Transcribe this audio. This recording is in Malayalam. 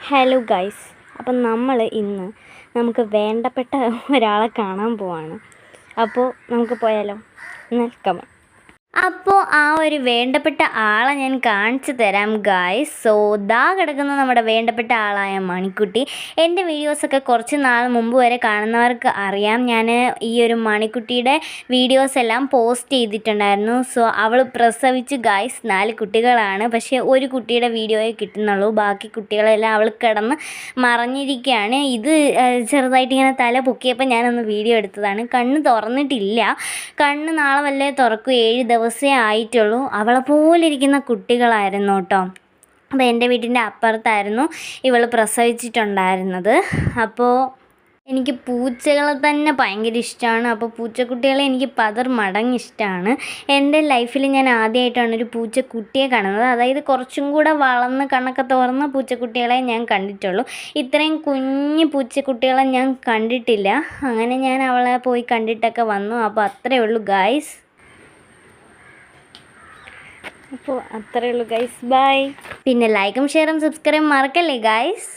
ഹലോ ഗൈസ്, അപ്പം നമ്മൾ ഇന്ന് നമുക്ക് വേണ്ടപ്പെട്ട ഒരാളെ കാണാൻ പോവാണ്. അപ്പോൾ നമുക്ക് പോയാലോ? നിൽക്കാം. അപ്പോൾ ആ ഒരു വേണ്ടപ്പെട്ട ആളെ ഞാൻ കാണിച്ചു തരാം ഗായ്സ്. സോ ദാ കിടക്കുന്ന നമ്മുടെ വേണ്ടപ്പെട്ട ആളായ മണിക്കുട്ടി. എൻ്റെ വീഡിയോസൊക്കെ കുറച്ച് നാൾ മുമ്പ് വരെ കാണുന്നവർക്ക് അറിയാം, ഞാൻ ഈ ഒരു മണിക്കുട്ടിയുടെ വീഡിയോസ് എല്ലാം പോസ്റ്റ് ചെയ്തിട്ടുണ്ടായിരുന്നു. സോ അവൾ പ്രസവിച്ച് ഗായ്സ് 4 കുട്ടികളാണ്. പക്ഷേ ഒരു കുട്ടിയുടെ വീഡിയോയെ കിട്ടുന്നുള്ളൂ, ബാക്കി കുട്ടികളെല്ലാം അവൾ കിടന്ന് മറഞ്ഞിരിക്കുകയാണ്. ഇത് ചെറുതായിട്ട് ഇങ്ങനെ തല പൊക്കിയപ്പോൾ ഞാനൊന്ന് വീഡിയോ എടുത്തതാണ്. കണ്ണ് തുറന്നിട്ടില്ല, കണ്ണ് നാളെ വല്ലേ തുറക്കും. 7 ദിവസമേ ആയിട്ടുള്ളൂ. അവളെപ്പോലെ ഇരിക്കുന്ന കുട്ടികളായിരുന്നു കേട്ടോ. അപ്പോൾ എൻ്റെ വീട്ടിൻ്റെ അപ്പുറത്തായിരുന്നു ഇവൾ പ്രസവിച്ചിട്ടുണ്ടായിരുന്നത്. അപ്പോൾ എനിക്ക് പൂച്ചകളെ തന്നെ ഭയങ്കര ഇഷ്ടമാണ്. അപ്പോൾ പൂച്ചക്കുട്ടികളെ എനിക്ക് മടങ്ങ് ഇഷ്ടമാണ്. എൻ്റെ ലൈഫിൽ ഞാൻ ആദ്യമായിട്ടാണ് ഒരു പൂച്ചക്കുട്ടിയെ കാണുന്നത്. അതായത് കുറച്ചും കൂടെ വളർന്ന് കണ്ണൊക്കെ തുറന്ന പൂച്ചക്കുട്ടികളെ ഞാൻ കണ്ടിട്ടുള്ളൂ. ഇത്രയും കുഞ്ഞു പൂച്ചക്കുട്ടികളെ ഞാൻ കണ്ടിട്ടില്ല. അങ്ങനെ ഞാൻ അവളെ പോയി കണ്ടിട്ടൊക്കെ വന്നു. അപ്പോൾ അത്രയേ ഉള്ളൂ ഗായ്സ്. അപ്പോൾ അത്രയേ ഉള്ളൂ ഗൈസ്, ബൈ. പിന്നെ ലൈക്കും ഷെയറും സബ്സ്ക്രൈബും മറക്കല്ലേ ഗൈസ്.